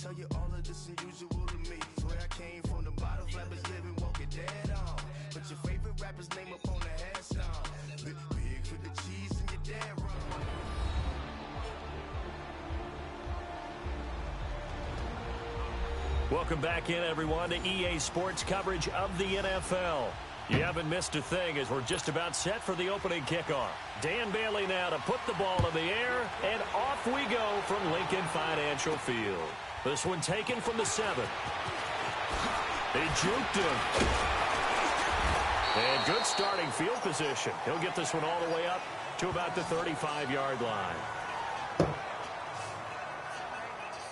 tell you all of this unusual to me. Swear I came from the bottom, flappers living, walking dead on. Put your favorite rapper's name up on the headstone. Big for the cheese and your dad wrong. Welcome back in, everyone, to EA Sports coverage of the NFL. You haven't missed a thing as we're just about set for the opening kickoff. Dan Bailey now to put the ball in the air, and off we go from Lincoln Financial Field. This one taken from the 7. They juked him. And good starting field position. He'll get this one all the way up to about the 35-yard line.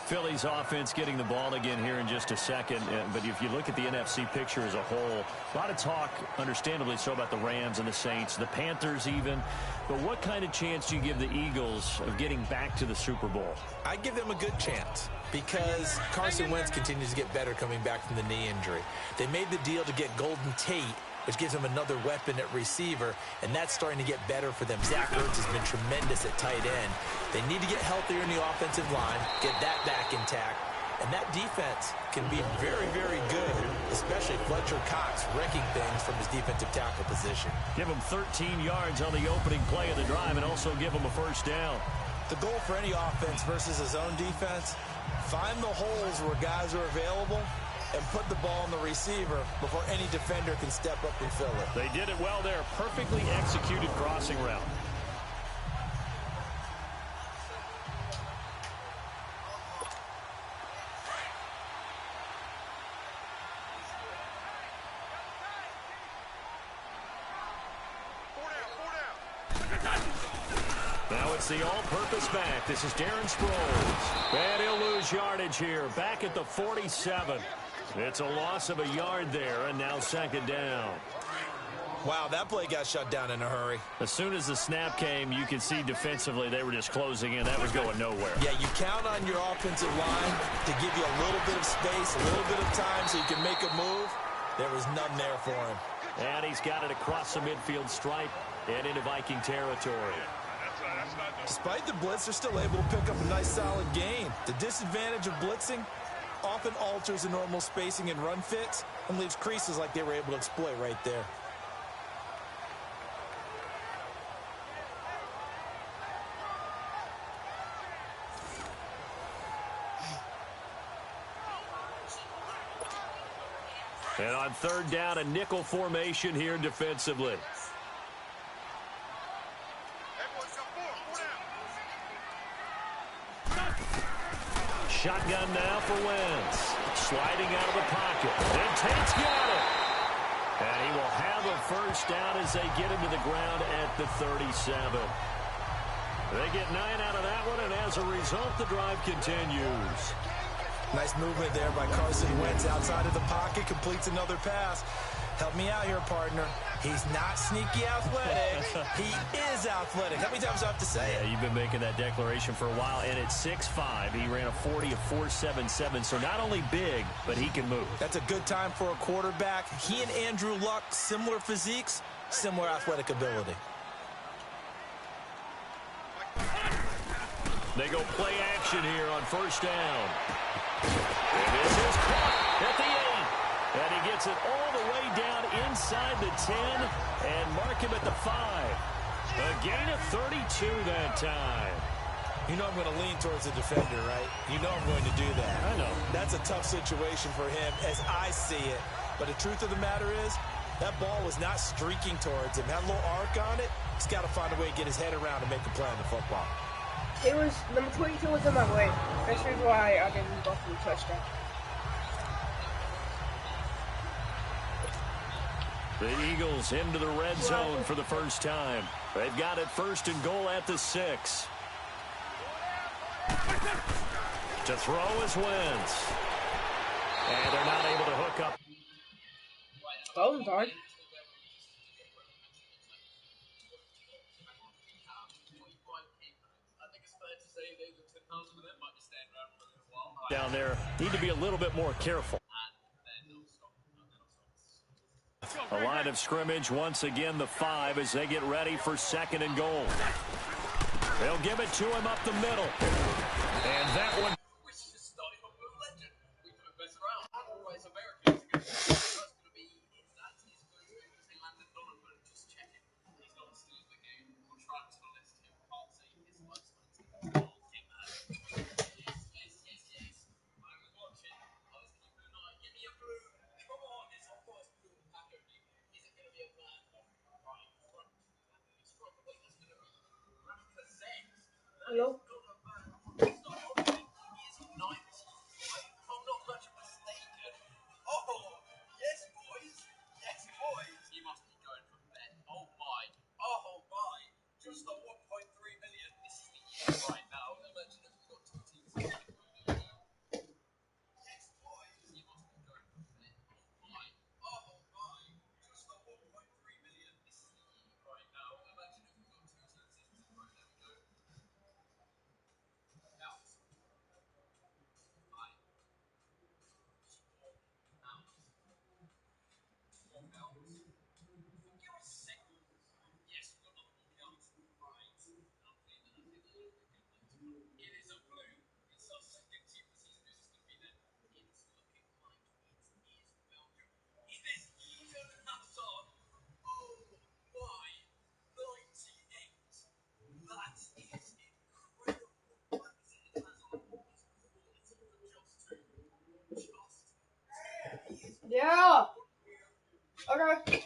Philly's offense getting the ball again here in just a second. But if you look at the NFC picture as a whole, a lot of talk, understandably so, about the Rams and the Saints, the Panthers even. But what kind of chance do you give the Eagles of getting back to the Super Bowl? I give them a good chance because Carson Wentz continues to get better coming back from the knee injury. They made the deal to get Golden Tate, which gives them another weapon at receiver, and that's starting to get better for them. Zach Ertz has been tremendous at tight end. They need to get healthier in the offensive line, get that back intact, and that defense can be very, very good, especially Fletcher Cox wrecking things from his defensive tackle position. Give him 13 yards on the opening play of the drive and also give him a first down. The goal for any offense versus his own defense, find the holes where guys are available and put the ball on the receiver before any defender can step up and fill it. They did it well there. Perfectly executed crossing route. Now it's the all-purpose back. This is Darren Sproles. And he'll lose yardage here. Back at the 47. It's a loss of a yard there, and now second down. Wow, that play got shut down in a hurry. As soon as the snap came, you could see defensively they were just closing in. That was going nowhere. Yeah, you count on your offensive line to give you a little bit of space, a little bit of time so you can make a move. There was none there for him. And he's got it across the midfield stripe and into Viking territory. Despite the blitz, they're still able to pick up a nice solid gain. The disadvantage of blitzing often alters the normal spacing and run fits and leaves creases like they were able to exploit right there. And on third down, a nickel formation here defensively. Shotgun now for Wentz. Sliding out of the pocket. And Tate's got it. And he will have a first down as they get him to the ground at the 37. They get 9 out of that one, and as a result, the drive continues. Nice movement there by Carson Wentz outside of the pocket. Completes another pass. Help me out here, partner. He's not sneaky athletic. He is athletic. How many times do I have to say it? Yeah, you've been making that declaration for a while, and at 6'5", he ran a 40 of 4.77, so not only big, but he can move. That's a good time for a quarterback. He and Andrew Luck, similar physiques, similar athletic ability. They go play action here on first down. And this is caught at the 8. And he gets it all the way down inside the 10 and mark him at the 5. A gain of 32 that time. You know I'm going to lean towards the defender, right? You know I'm going to do that. I know. That's a tough situation for him as I see it. But the truth of the matter is, that ball was not streaking towards him. Had a little arc on it. He's got to find a way to get his head around and make a play on the football. It was, number 22 was in my way. That's the reason why I didn't go for the touchdown. The Eagles into the red zone for the first time. They've got it first and goal at the 6. To throw is Wentz. And they're not able to hook up. Oh, sorry. Down there, need to be a little bit more careful. A line of scrimmage once again, the 5 as they get ready for second and goal. They'll give it to him up the middle. And that one. Hello? Yeah. Okay.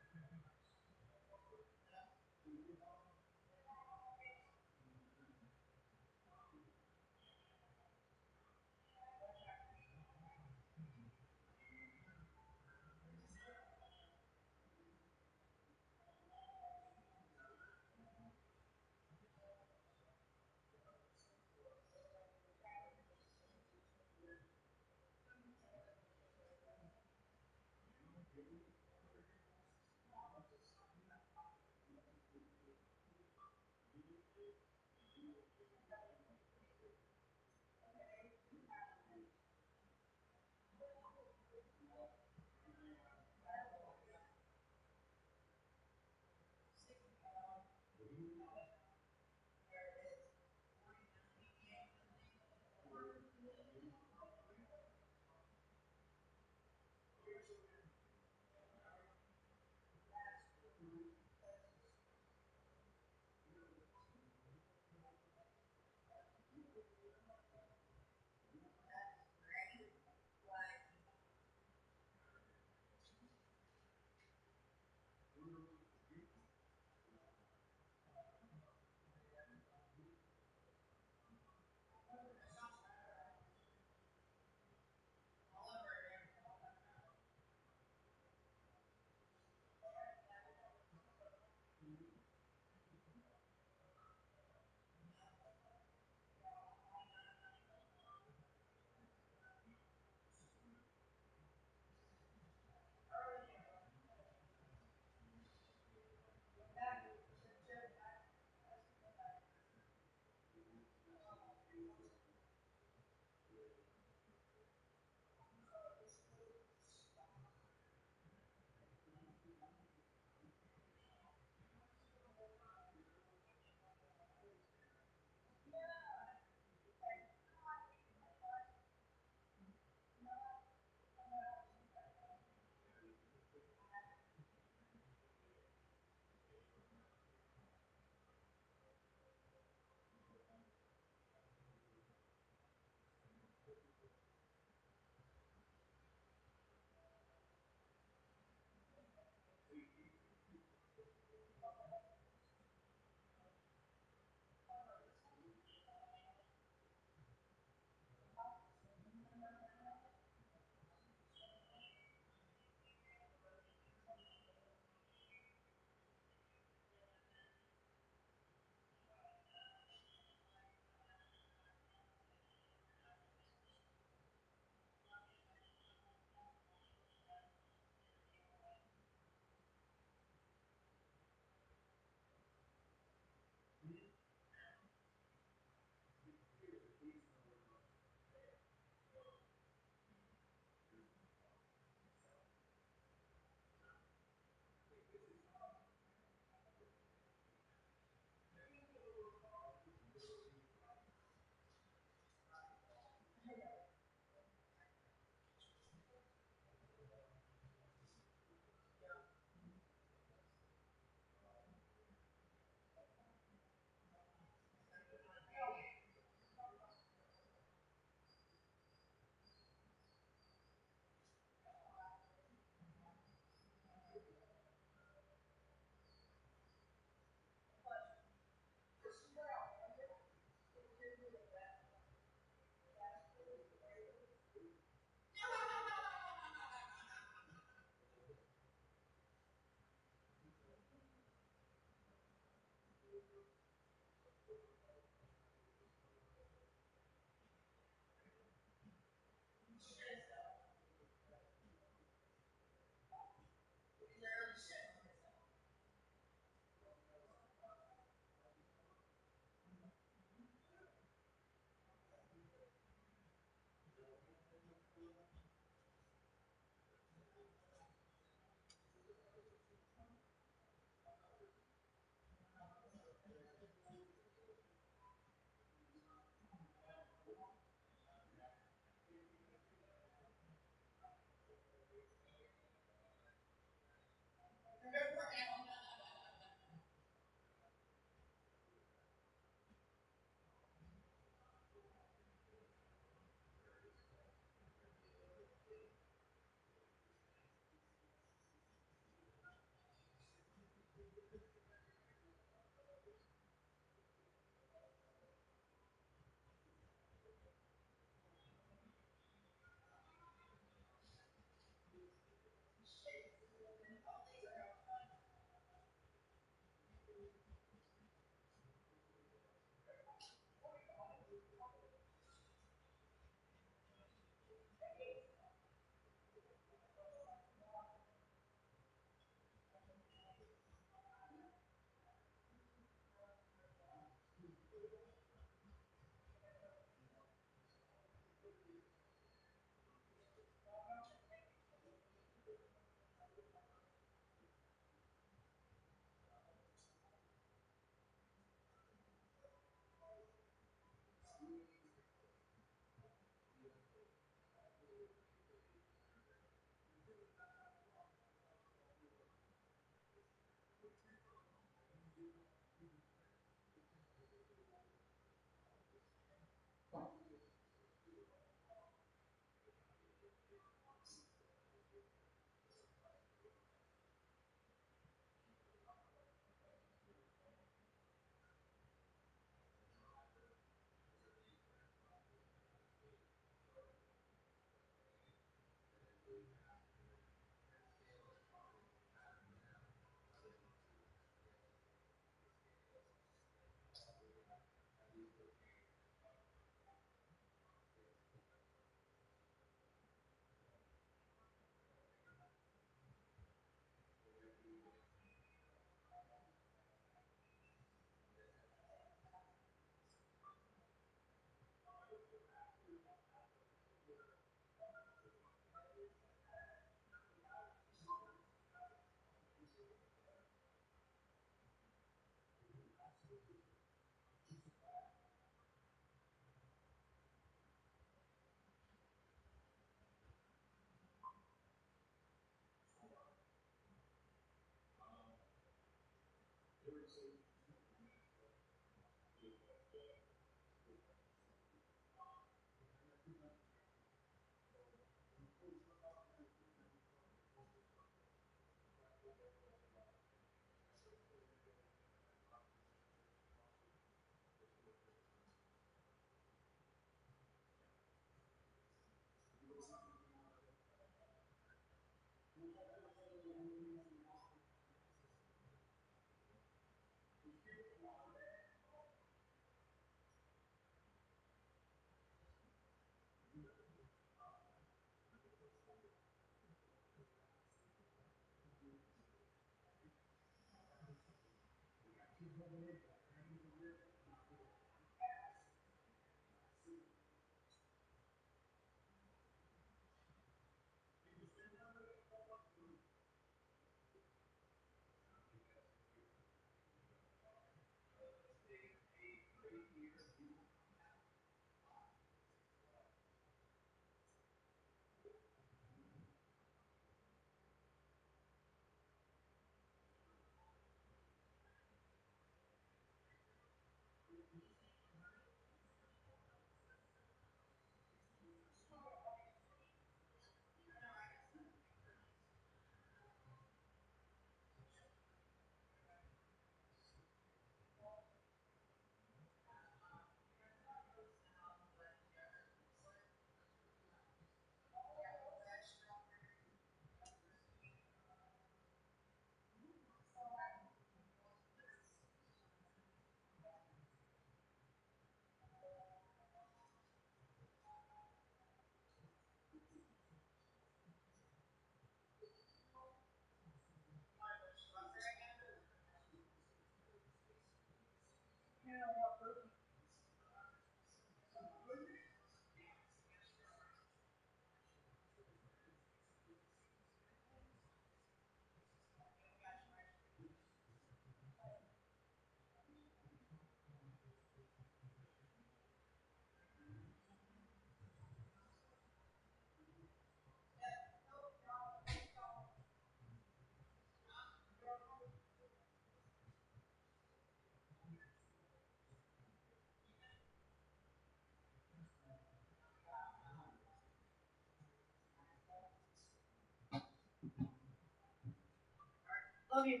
Love you.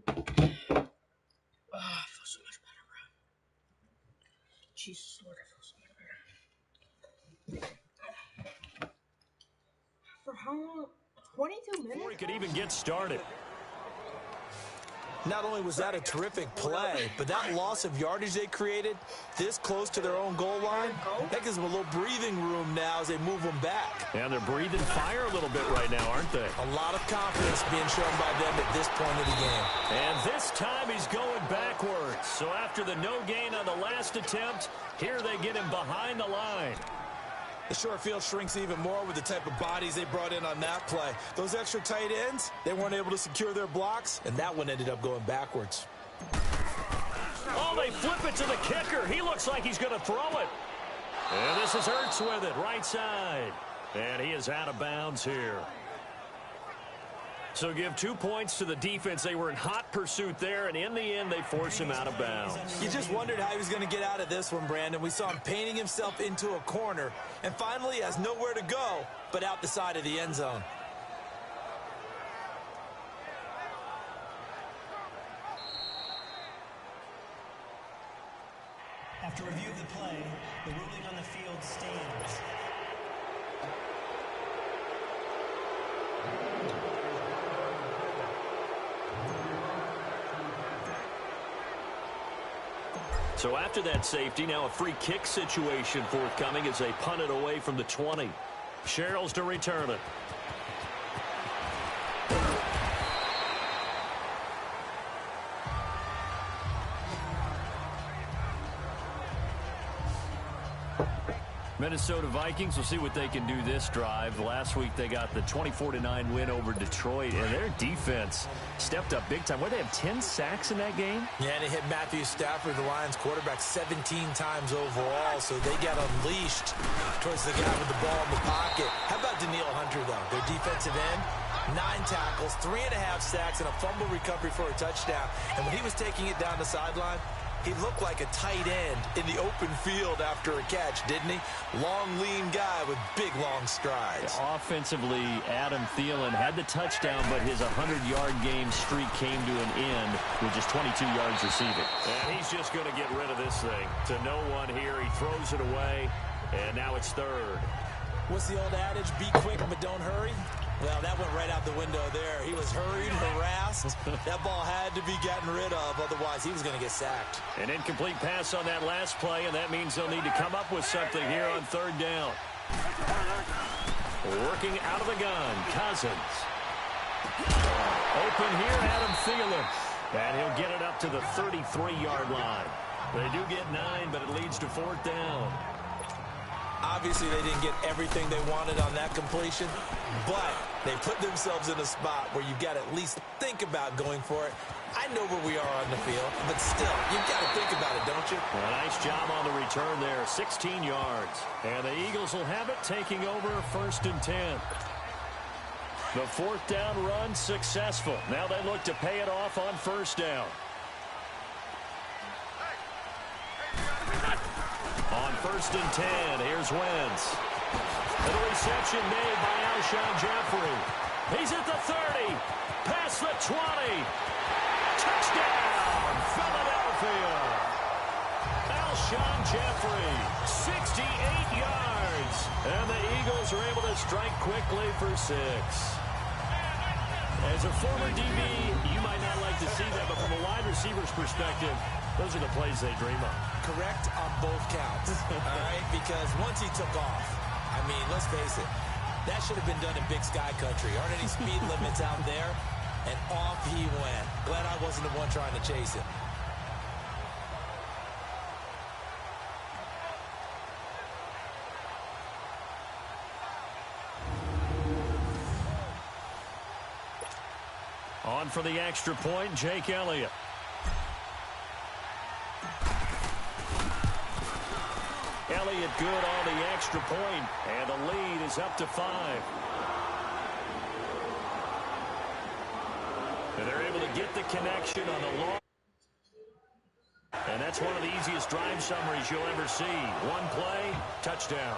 Oh, I feel so much better, bro. Jesus Lord, I feel so much better. For how long? 22 minutes? Before he could even get started. Not only was that a terrific play, but that loss of yardage they created this close to their own goal line, that gives them a little breathing room now as they move them back. And they're breathing fire a little bit right now, aren't they? A lot of confidence being shown by them at this point of the game. And this time he's going backwards. So after the no gain on the last attempt, here they get him behind the line. The short field shrinks even more with the type of bodies they brought in on that play. Those extra tight ends, they weren't able to secure their blocks, and that one ended up going backwards. Oh, they flip it to the kicker. He looks like he's going to throw it. And this is Ertz with it, right side. And he is out of bounds here. So give 2 points to the defense. They were in hot pursuit there, and in the end, they force him out of bounds. You just wondered how he was going to get out of this one, Brandon. We saw him painting himself into a corner, and finally has nowhere to go but out the side of the end zone. After review of the play, the ruling on the field stands. So after that safety, now a free kick situation forthcoming as they punt it away from the 20. Sherrills to return it. Minnesota Vikings will see what they can do this drive. Last week they got the 24-9 win over Detroit, and their defense stepped up big time. What, they have 10 sacks in that game? Yeah, and they hit Matthew Stafford, the Lions quarterback, 17 times overall, so they got unleashed towards the guy with the ball in the pocket. How about Danielle Hunter, though? Their defensive end, 9 tackles, 3.5 sacks, and a fumble recovery for a touchdown. And when he was taking it down the sideline, he looked like a tight end in the open field after a catch, didn't he? Long, lean guy with big, long strides. Yeah, offensively, Adam Thielen had the touchdown, but his 100-yard game streak came to an end with just 22 yards receiving. And he's just going to get rid of this thing. To no one here, he throws it away, and now it's third. What's the old adage? Be quick, but don't hurry? Well, that went right out the window there. He was hurried, harassed. That ball had to be gotten rid of, otherwise he was going to get sacked. An incomplete pass on that last play, and that means they'll need to come up with something here on third down. Working out of the gun, Cousins. Open here, Adam Thielen. And he'll get it up to the 33-yard line. They do get 9, but it leads to fourth down. Obviously, they didn't get everything they wanted on that completion, but they put themselves in a spot where you've got to at least think about going for it. I know where we are on the field, but still, you've got to think about it, don't you? Well, nice job on the return there, 16 yards. And the Eagles will have it, taking over 1st and 10. The fourth down run successful. Now they look to pay it off on first down. On 1st and 10, here's Wentz. And the reception made by Alshon Jeffrey. He's at the 30, past the 20. Touchdown, Philadelphia. Alshon Jeffrey, 68 yards. And the Eagles are able to strike quickly for 6. As a former DB, you might not like to see that, but from a wide receiver's perspective, those are the plays they dream of. Correct on both counts, all right? Because once he took off, I mean, let's face it, that should have been done in Big Sky Country. Aren't any speed limits out there? And off he went. Glad I wasn't the one trying to chase him. On for the extra point, Jake Elliott. Elliott good on the extra point, and the lead is up to 5. And they're able to get the connection on the long. And that's one of the easiest drive summaries you'll ever see. One play, touchdown.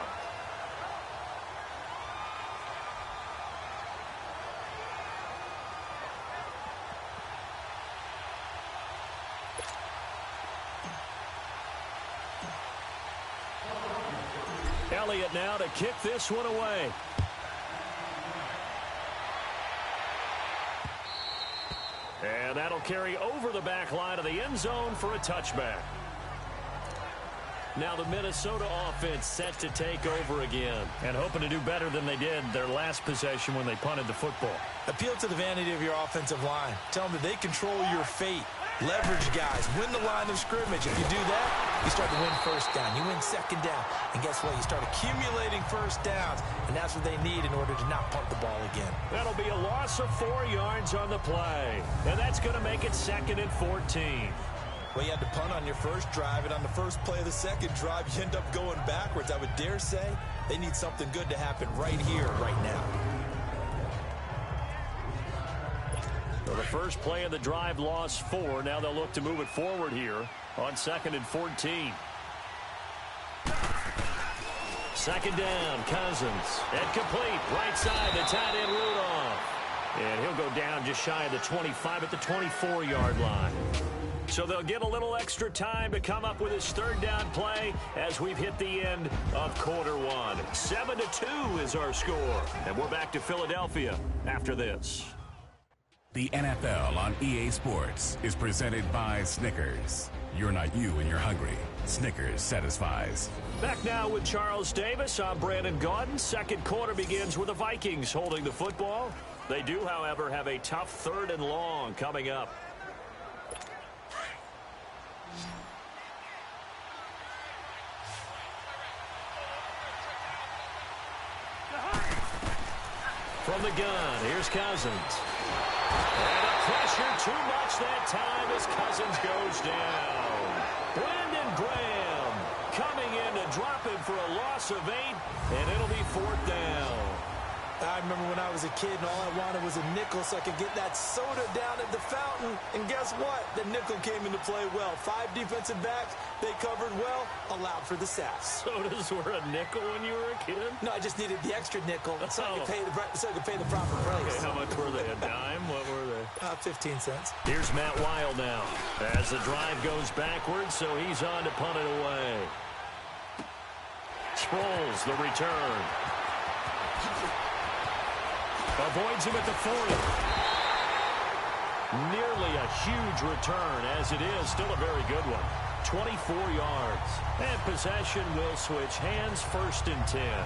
Elliott now to kick this one away. And that'll carry over the back line of the end zone for a touchback. Now the Minnesota offense set to take over again and hoping to do better than they did their last possession when they punted the football. Appeal to the vanity of your offensive line. Tell them that they control your fate. Leverage guys. Win the line of scrimmage. If you do that, you start to win first down. You win second down. And guess what? You start accumulating first downs. And that's what they need in order to not punt the ball again. That'll be a loss of 4 yards on the play. And that's going to make it 2nd and 14. Well, you had to punt on your first drive, and on the first play of the second drive, you end up going backwards. I would dare say they need something good to happen right here, right now. So the first play of the drive lost 4. Now they'll look to move it forward here on 2nd and 14. Second down, Cousins. And complete, right side to tight end Rudolph. And he'll go down just shy of the 25 at the 24-yard line. So they'll get a little extra time to come up with his 3rd down play as we've hit the end of quarter 1. 7-2 is our score. And we're back to Philadelphia after this. The NFL on EA Sports is presented by Snickers. You're not you when you're hungry. Snickers satisfies. Back now with Charles Davis. I'm Brandon Gaudin. Second quarter begins with the Vikings holding the football. They do, however, have a tough 3rd and long coming up. From the gun, here's Cousins. And the pressure too much that time as Cousins goes down. Brandon Graham coming in to drop him for a loss of 8, and it'll be 4th down. I remember when I was a kid and all I wanted was a nickel so I could get that soda down at the fountain. And guess what? The nickel came into play well. 5 defensive backs, they covered well, allowed for the sacks. Sodas were a nickel when you were a kid? No, I just needed the extra nickel so I could pay the proper price. Okay, how much were they? A dime? What were they? 15 cents. Here's Matt Wild now as the drive goes backwards, so he's on to punt it away. Sproles, the return. Avoids him at the 40. Nearly a huge return, as it is. Still a very good one. 24 yards. And possession will switch hands, 1st and 10.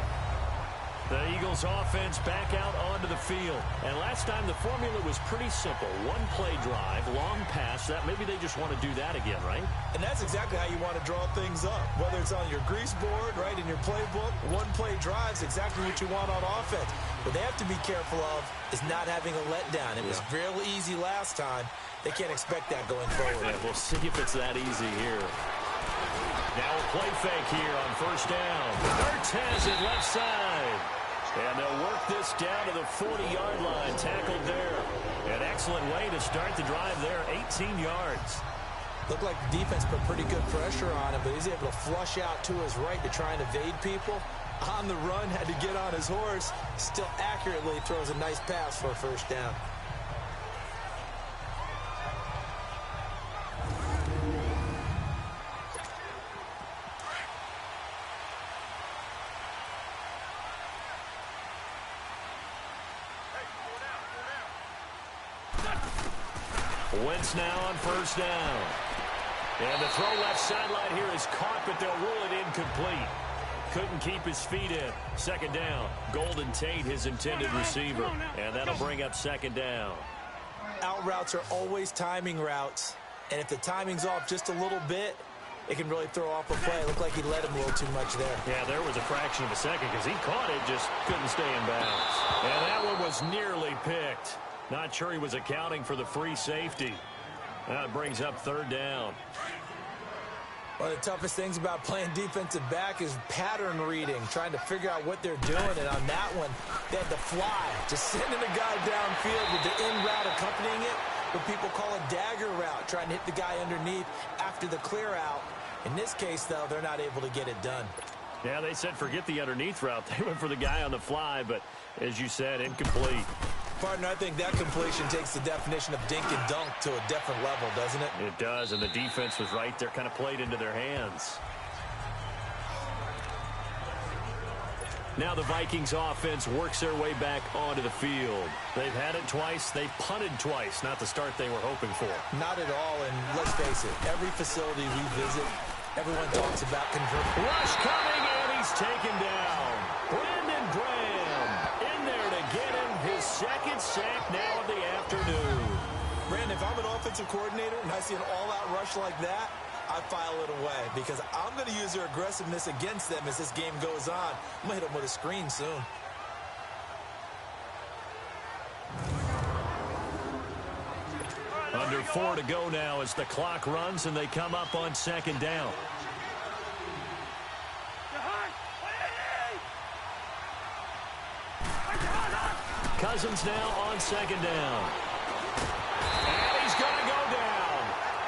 The Eagles offense back out onto the field. And last time the formula was pretty simple. 1-play drive, long pass. That maybe they just want to do that again, right? And that's exactly how you want to draw things up. Whether it's on your grease board, right, in your playbook, 1-play drives, exactly what you want on offense. What they have to be careful of is not having a letdown. It was real easy last time. They can't expect that going forward. Yeah, we'll see if it's that easy here. Now a play fake here on 1st down. Ertz has it left side. And they'll work this down to the 40-yard line. Tackled there. An excellent way to start the drive there. 18 yards. Looked like the defense put pretty good pressure on him, but he's able to flush out to his right to try and evade people. On the run, had to get on his horse. Still accurately throws a nice pass for a 1st down. Wentz now on 1st down. And the throw left sideline here is caught, but they'll rule it incomplete. Couldn't keep his feet in. 2nd down. Golden Tate, his intended receiver. And that'll bring up 2nd down. Out routes are always timing routes. And if the timing's off just a little bit, it can really throw off a play. It looked like he let him a little too much there. Yeah, there was a fraction of a second because he caught it, just couldn't stay in bounds. And that one was nearly picked. Not sure he was accounting for the free safety. That brings up 3rd down. One of the toughest things about playing defensive back is pattern reading, trying to figure out what they're doing. And on that one, they had to fly, just sending a guy downfield with the in route accompanying it. what people call a dagger route, trying to hit the guy underneath after the clear out. In this case, though, they're not able to get it done. Yeah, they said forget the underneath route. They went for the guy on the fly, but as you said, incomplete. Partner, I think that completion takes the definition of dink and dunk to a different level, doesn't it? It does, and the defense was right there, kind of played into their hands. Now the Vikings offense works their way back onto the field. They've had it twice. They've punted twice. Not the start they were hoping for. Not at all, and let's face it, every facility we visit, everyone talks about converting. Rush coming, and he's taken down. Brandon Graham in there to get him his second sack now of the afternoon. Brandon, if I'm an offensive coordinator and I see an all-out rush like that, I file it away because I'm going to use their aggressiveness against them as this game goes on. I'm going to hit them with a screen soon. Under 4 to go now as the clock runs and they come up on second down. Cousins now on second down. And he's going to go down.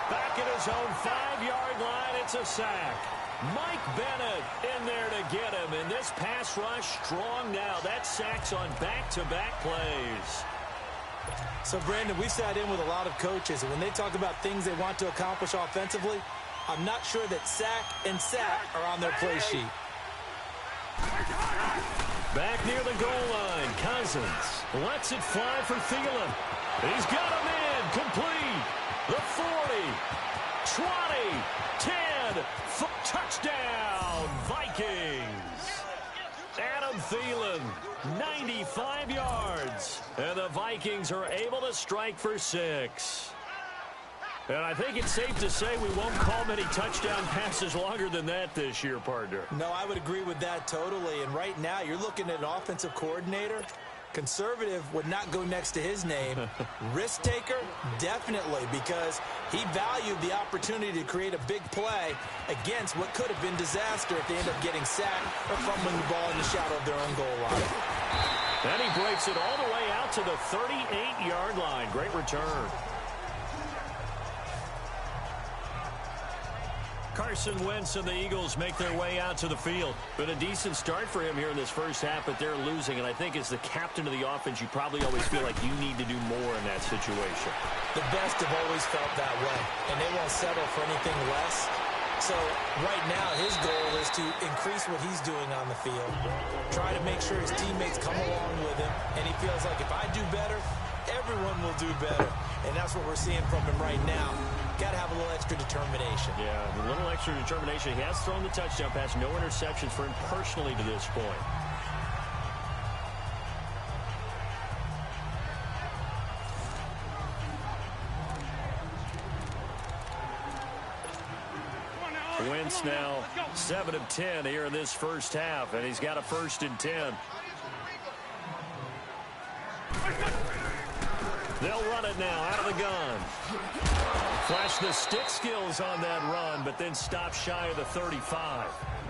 Back at his own 5-yard line, it's a sack. Mike Bennett in there to get him. And this pass rush strong now. That sack's on back-to-back plays. So, Brandon, we've sat in with a lot of coaches, and when they talk about things they want to accomplish offensively, I'm not sure that sack and sack are on their play sheet. Back near the goal line, Cousins lets it fly for Thielen. He's got him in, complete. The 40, 20, 10, touchdown, Vikings. Adam Thielen, 95 yards. And the Vikings are able to strike for 6. And I think it's safe to say we won't call many touchdown passes longer than that this year, partner. No, I would agree with that totally. And right now, you're looking at an offensive coordinator. Conservative would not go next to his name. Risk taker, definitely, because he valued the opportunity to create a big play against what could have been disaster if they end up getting sacked or fumbling the ball in the shadow of their own goal line. And he breaks it all the way out to the 38-yard line. Great return. Carson Wentz and the Eagles make their way out to the field. Been a decent start for him here in this first half, but they're losing. And I think as the captain of the offense, you probably always feel like you need to do more in that situation. The best have always felt that way, and they won't settle for anything less. So right now, his goal is to increase what he's doing on the field, try to make sure his teammates come along with him, and he feels like if I do better, everyone will do better. And that's what we're seeing from him right now. Got to have a little extra determination. Yeah, a little extra determination. He has thrown the touchdown pass. No interceptions for him personally to this point. Wentz now 7 of 10 here in this first half, and he's got a 1st and 10. They'll run it now out of the gun. Flash the stick skills on that run, but then stop shy of the 35.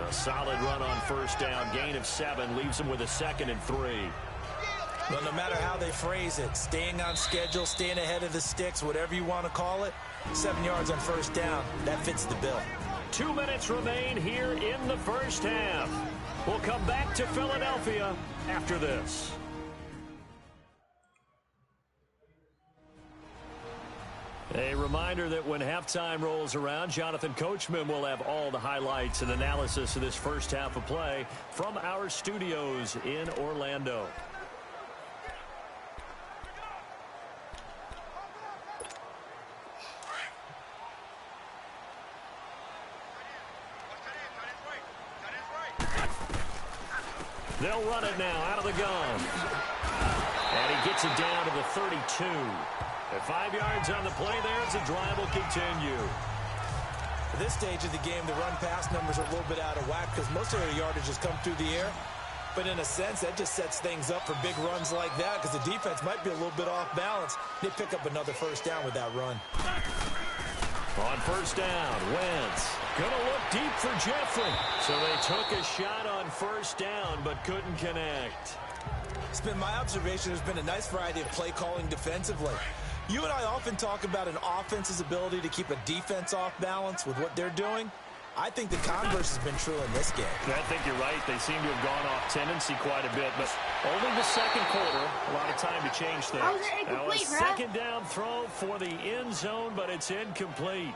A solid run on first down. Gain of 7 leaves them with a 2nd and 3. Well, no matter how they phrase it, staying on schedule, staying ahead of the sticks, whatever you want to call it, 7 yards on first down, that fits the bill. 2 minutes remain here in the first half. We'll come back to Philadelphia after this. A reminder that when halftime rolls around, Jonathan Coachman will have all the highlights and analysis of this first half of play from our studios in Orlando. They'll run it now out of the gun. And he gets it down to the 32. At 5 yards on the play there as the drive will continue. At this stage of the game, the run-pass numbers are a little bit out of whack because most of their yardage has come through the air. But in a sense, that just sets things up for big runs like that because the defense might be a little bit off balance. They pick up another first down with that run. On first down, Wentz gonna look deep for Jeffrey. So they took a shot on first down but couldn't connect. It's been my observation there's been a nice variety of play calling defensively. You and I often talk about an offense's ability to keep a defense off balance with what they're doing. I think the converse has been true in this game. I think you're right. They seem to have gone off tendency quite a bit, but only the second quarter. A lot of time to change things. Now a second down throw for the end zone, but it's incomplete.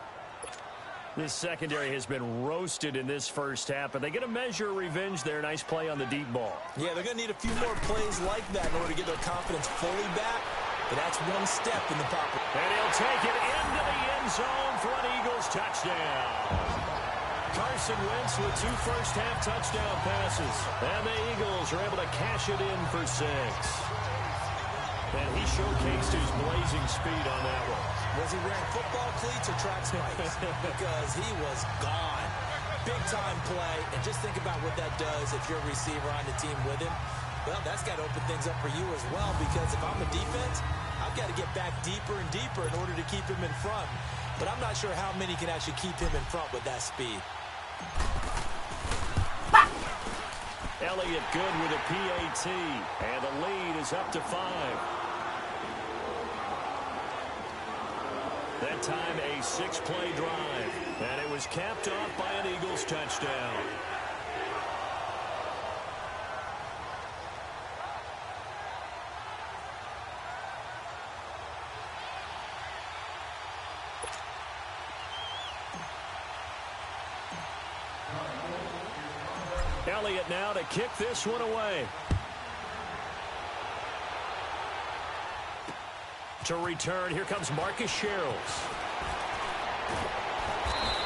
This secondary has been roasted in this first half, but they get a measure of revenge there. Nice play on the deep ball. Yeah, they're going to need a few more plays like that in order to get their confidence fully back, but that's one step in the proper. And he'll take it into the end zone for an Eagles touchdown. Carson Wentz with 2 first-half touchdown passes. And the Eagles are able to cash it in for 6. And he showcased his blazing speed on that one. Was he wearing football cleats or track spikes? Because he was gone. Big-time play. And just think about what that does if you're a receiver on the team with him. Well, that's got to open things up for you as well, because if I'm a defense, I've got to get back deeper and deeper in order to keep him in front. But I'm not sure how many can actually keep him in front with that speed. Elliott good with a PAT, and the lead is up to 5. That time a 6-play drive, and it was capped off by an Eagles touchdown. Elliott now to kick this one away. To return, here comes Marcus Sherrills.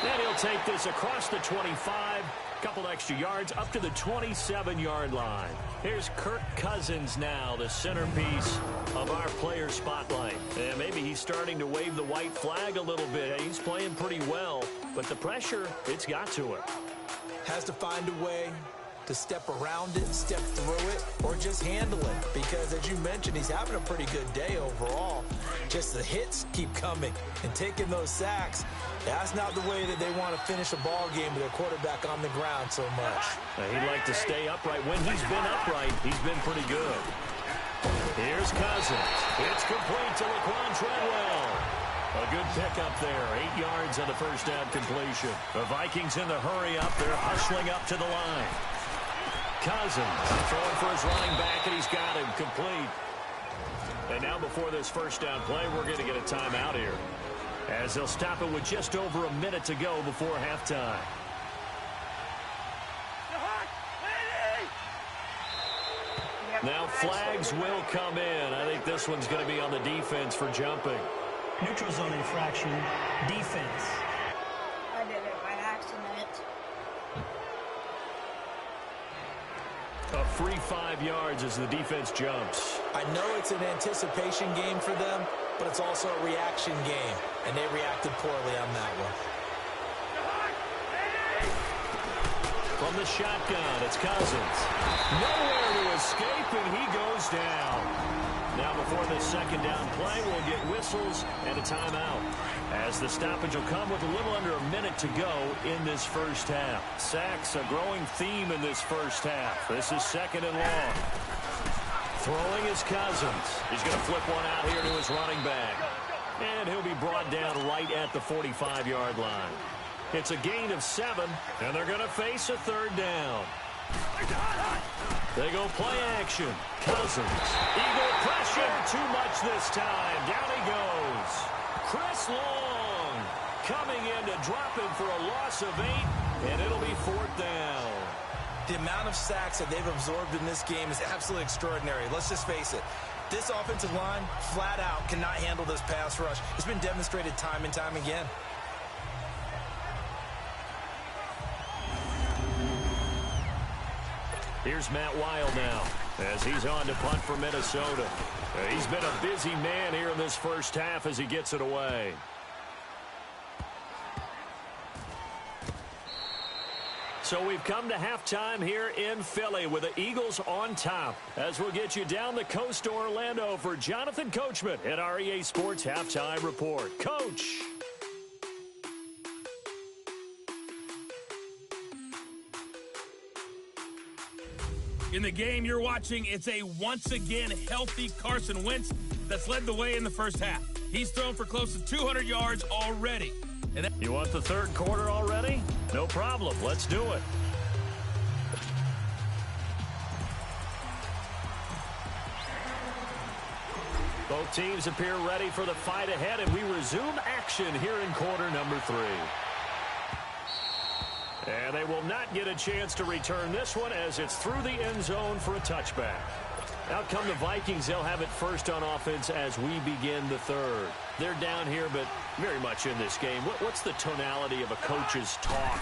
And he'll take this across the 25. Couple extra yards up to the 27-yard line. Here's Kirk Cousins now, the centerpiece of our player spotlight. And maybe he's starting to wave the white flag a little bit. He's playing pretty well, but the pressure, it's got to him. Has to find a way to step around it, step through it, or just handle it. Because, as you mentioned, he's having a pretty good day overall. Just the hits keep coming and taking those sacks. That's not the way that they want to finish a ball game with their quarterback on the ground so much. He'd like to stay upright. When he's been upright, he's been pretty good. Here's Cousins. It's complete to Laquan Treadwell. A good pickup there. 8 yards on the first down completion. The Vikings in the hurry up. They're hustling up to the line. Cousins throwing for his running back, and he's got him complete. And now before this first down play, we're going to get a timeout here, as they'll stop it with just over a minute to go before halftime. Now flags will come in. I think this one's going to be on the defense for jumping. Neutral zone infraction, defense. I did it by accident. A free 5 yards as the defense jumps. I know it's an anticipation game for them, but it's also a reaction game, and they reacted poorly on that one. From the shotgun, it's Cousins. Nowhere to escape, and he goes down. Now before this second down play, we'll get whistles and a timeout, as the stoppage will come with a little under a minute to go in this first half. Sacks, a growing theme in this first half. This is second and long. Throwing is Cousins. He's going to flip one out here to his running back. And he'll be brought down right at the 45-yard line. It's a gain of 7, and they're going to face a third down. They go play action. Cousins. Eagle pressure. Too much this time. Down he goes. Chris Long coming in to drop him for a loss of 8, and it'll be 4th down. The amount of sacks that they've absorbed in this game is absolutely extraordinary. Let's just face it. This offensive line, flat out, cannot handle this pass rush. It's been demonstrated time and time again. Here's Matt Wild now, as he's on to punt for Minnesota. He's been a busy man here in this first half as he gets it away. So we've come to halftime here in Philly with the Eagles on top, as we'll get you down the coast to Orlando for Jonathan Coachman at our EA Sports Halftime Report. Coach. In the game you're watching, it's a once-again healthy Carson Wentz that's led the way in the first half. He's thrown for close to 200 yards already. You want the third quarter already? No problem. Let's do it. Both teams appear ready for the fight ahead, and we resume action here in quarter number 3. And they will not get a chance to return this one as it's through the end zone for a touchback. Out come the Vikings. They'll have it first on offense as we begin the third. They're down here, but very much in this game. What's the tonality of a coach's talk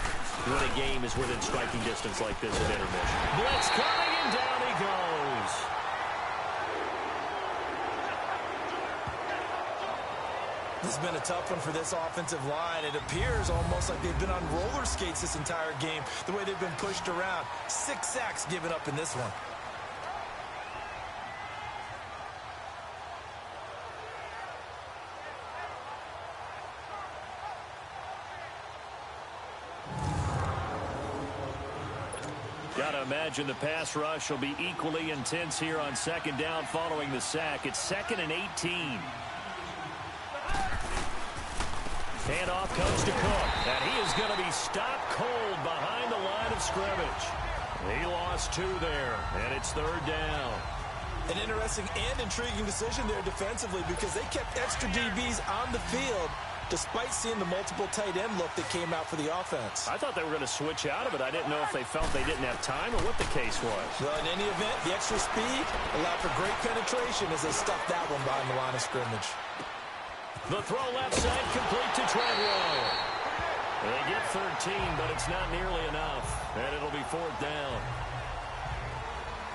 when a game is within striking distance like this at intermission? Blitz coming, and down he goes. This has been a tough one for this offensive line. It appears almost like they've been on roller skates this entire game, the way they've been pushed around. 6 sacks given up in this one. Gotta imagine the pass rush will be equally intense here on second down following the sack. It's 2nd and 18. Handoff comes to Cook, and he is going to be stopped cold behind the line of scrimmage. He lost 2 there, and it's 3rd down. An interesting and intriguing decision there defensively because they kept extra DBs on the field despite seeing the multiple tight end look that came out for the offense. I thought they were going to switch out of it. I didn't know if they felt they didn't have time or what the case was. Well, in any event, the extra speed allowed for great penetration as they stuffed that one behind the line of scrimmage. The throw left side complete to Treadwell. They get 13, but it's not nearly enough, and it'll be 4th down.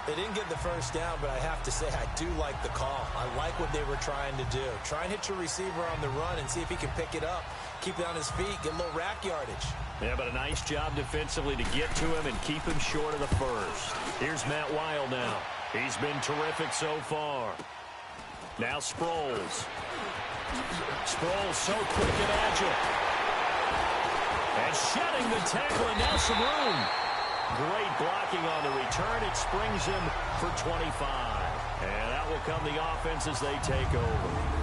They didn't get the first down, but I have to say I do like the call. I like what they were trying to do. Try and hit your receiver on the run and see if he can pick it up, keep it on his feet, get a little rack yardage. Yeah, but a nice job defensively to get to him and keep him short of the first. Here's Matt Weil now. He's been terrific so far. Now Sproles. Sproles so quick and agile. And shedding the tackle, and now some room. Great blocking on the return. It springs him for 25. And that will come the offense as they take over.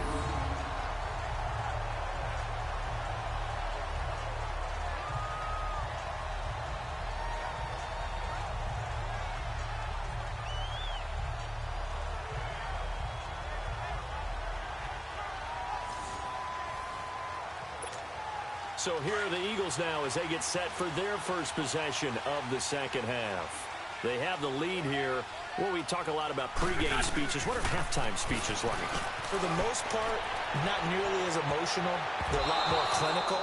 So here are the Eagles now as they get set for their first possession of the second half. They have the lead here. Well, we talk a lot about pregame speeches. What are halftime speeches like? For the most part, not nearly as emotional. They're a lot more clinical.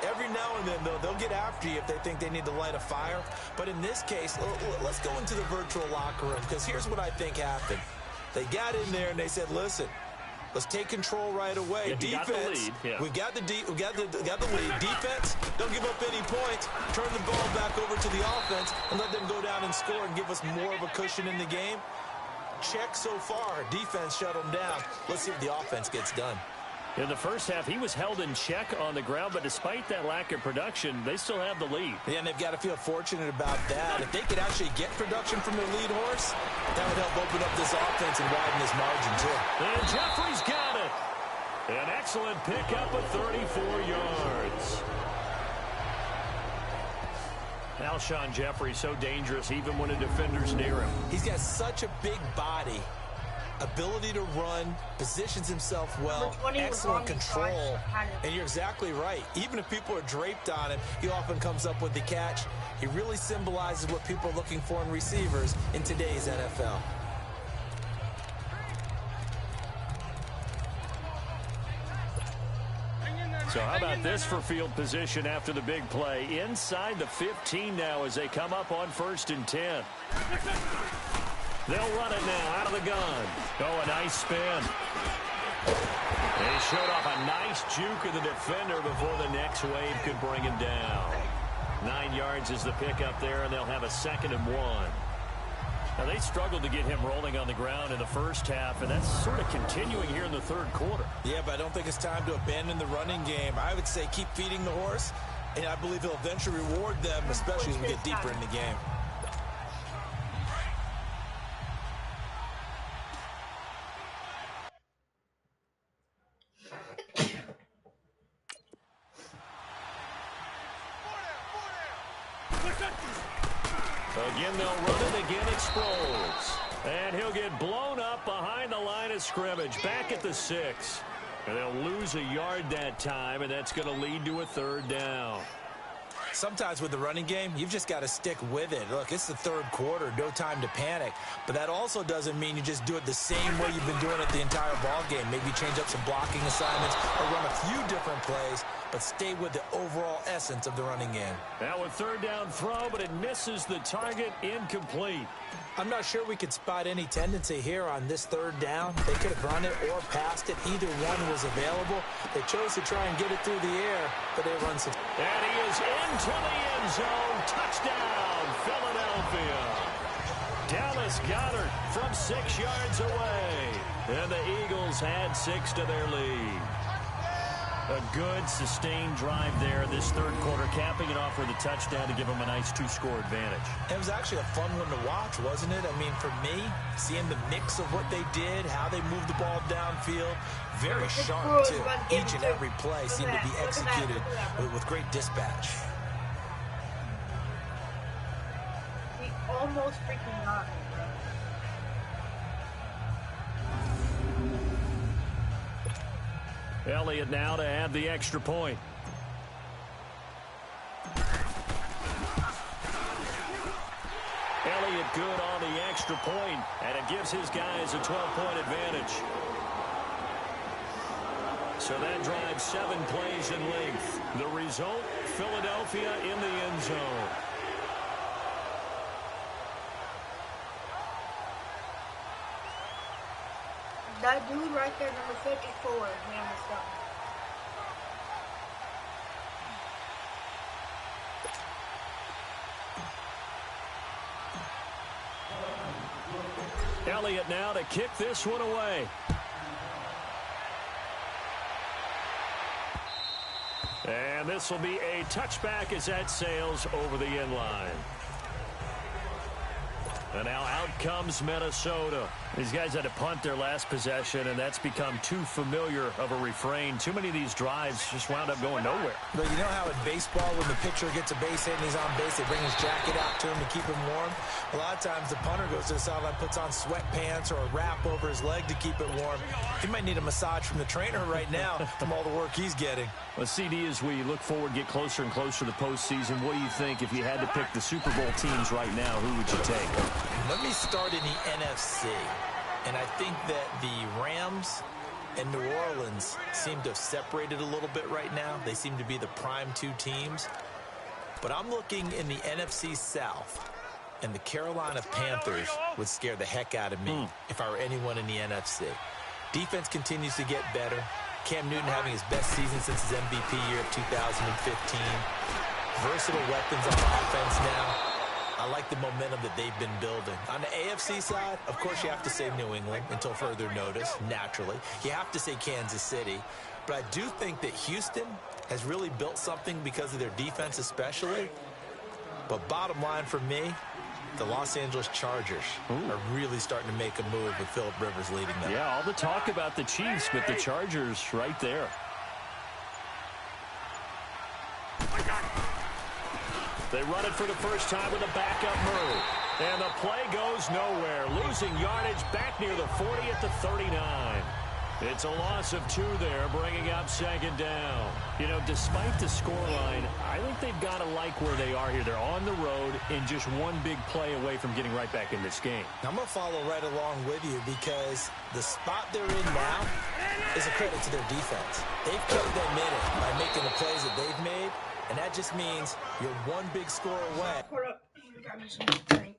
Every now and then, though, they'll get after you if they think they need to light a fire. But in this case, let's go into the virtual locker room, because here's what I think happened. They got in there and they said, listen, let's take control right away. Yeah, Defense, we got the lead. Defense, don't give up any points. Turn the ball back over to the offense and let them go down and score and give us more of a cushion in the game. Check so far. Defense shut them down. Let's see if the offense gets done. In the first half, he was held in check on the ground, but despite that lack of production, they still have the lead. Yeah, and they've got to feel fortunate about that. If they could actually get production from their lead horse, that would help open up this offense and widen this margin, too. And Jeffrey's got it. An excellent pickup of 34 yards. Alshon Jeffrey so dangerous even when a defender's near him. He's got such a big body. Ability to run, positions himself well, excellent control, and you're exactly right. Even if people are draped on him, he often comes up with the catch. He really symbolizes what people are looking for in receivers in today's NFL. So how about this for field position after the big play? Inside the 15 now as they come up on 1st and 10. They'll run it now out of the gun. Oh, a nice spin. He showed off a nice juke of the defender before the next wave could bring him down. 9 yards is the pickup there, and they'll have a 2nd and 1. Now, they struggled to get him rolling on the ground in the first half, and that's sort of continuing here in the third quarter. Yeah, but I don't think it's time to abandon the running game. I would say keep feeding the horse, and I believe he'll eventually reward them, especially as we get deeper in the game. Again, they'll run it. Again, it Sproles. And he'll get blown up behind the line of scrimmage, back at the 6. And they'll lose a yard that time, and that's going to lead to a 3rd down. Sometimes with the running game, you've just got to stick with it. Look, it's the 3rd quarter, no time to panic. But that also doesn't mean you just do it the same way you've been doing it the entire ball game. Maybe change up some blocking assignments or run a few different plays, but stay with the overall essence of the running game. Now a 3rd down throw, but it misses the target, incomplete. I'm not sure we could spot any tendency here on this 3rd down. They could have run it or passed it. Either one was available. They chose to try and get it through the air, but they run some. And he is into the end zone. Touchdown, Philadelphia. Dallas Goedert from 6 yards away. And the Eagles add 6 to their lead. A good, sustained drive there this 3rd quarter, capping it off with a touchdown to give them a nice 2-score advantage. It was actually a fun one to watch, wasn't it? I mean, for me, seeing the mix of what they did, how they moved the ball downfield, very sharp, too. Each and every play seemed to be executed with great dispatch. He almost freaking got it. Elliott now to add the extra point. Elliott good on the extra point, and it gives his guys a 12-point advantage. So that drives 7 plays in length. The result, Philadelphia in the end zone. That dude right there, number 54, man, messed up. Elliott now to kick this one away. And this will be a touchback as that sails over the end line. And now out comes Minnesota. These guys had to punt their last possession, and that's become too familiar of a refrain. Too many of these drives just wound up going nowhere. But you know how in baseball, when the pitcher gets a base hit and he's on base, they bring his jacket out to him to keep him warm? A lot of times the punter goes to the sideline, puts on sweatpants or a wrap over his leg to keep it warm. He might need a massage from the trainer right now from all the work he's getting. Well, CD, as we look forward, get closer and closer to the postseason, what do you think if you had to pick the Super Bowl teams right now? Who would you take? Let me start in the NFC. And I think that the Rams and New Orleans seem to have separated a little bit right now. They seem to be the prime 2 teams. But I'm looking in the NFC South, and the Carolina Panthers would scare the heck out of me if I were anyone in the NFC. Defense continues to get better. Cam Newton having his best season since his MVP year of 2015. Versatile weapons on offense now. I like the momentum that they've been building. On the AFC side, of course, you have to say New England until further notice, naturally. You have to say Kansas City. But I do think that Houston has really built something because of their defense especially. But bottom line for me, the Los Angeles Chargers are really starting to make a move with Phillip Rivers leading them. Yeah, all the talk about the Chiefs, but the Chargers right there. They run it for the first time with a backup move. And the play goes nowhere. Losing yardage back near the 40 at the 39. It's a loss of 2 there, bringing up 2nd down. You know, despite the scoreline, I think they've got to like where they are here. They're on the road and just one big play away from getting right back in this game. I'm going to follow right along with you because the spot they're in now is a credit to their defense. They've kept them in it by making the plays that they've made. And that just means you're one big score away. Hold up. I got me some drink.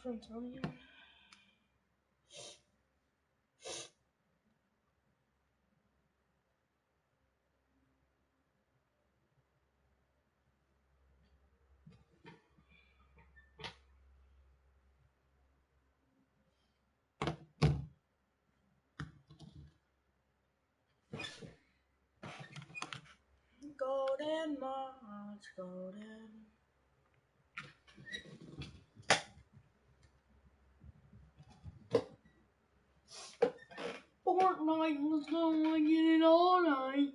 Antonio. Golden March, golden. Fortnite was gonna get it all night.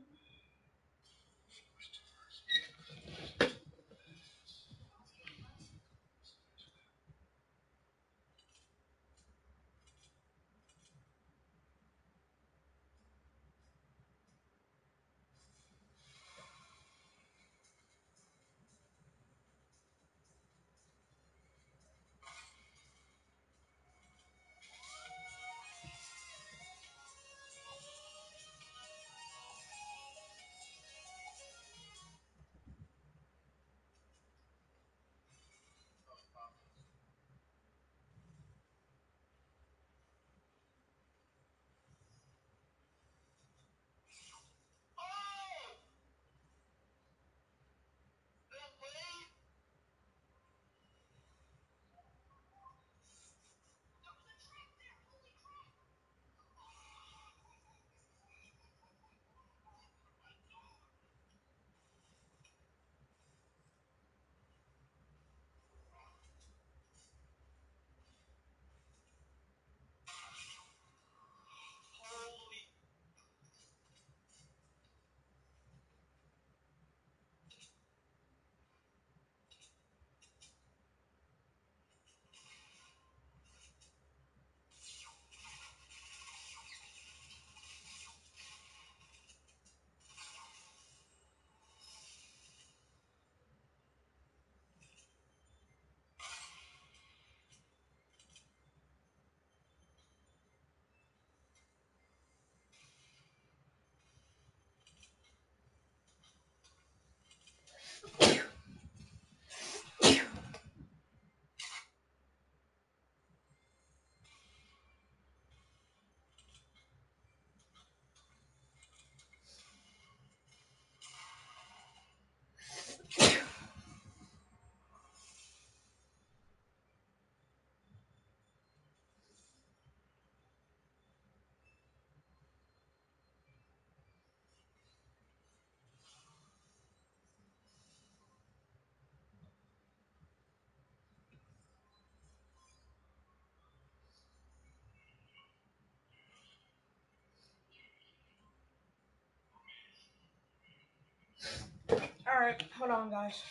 Alright, hold on, guys.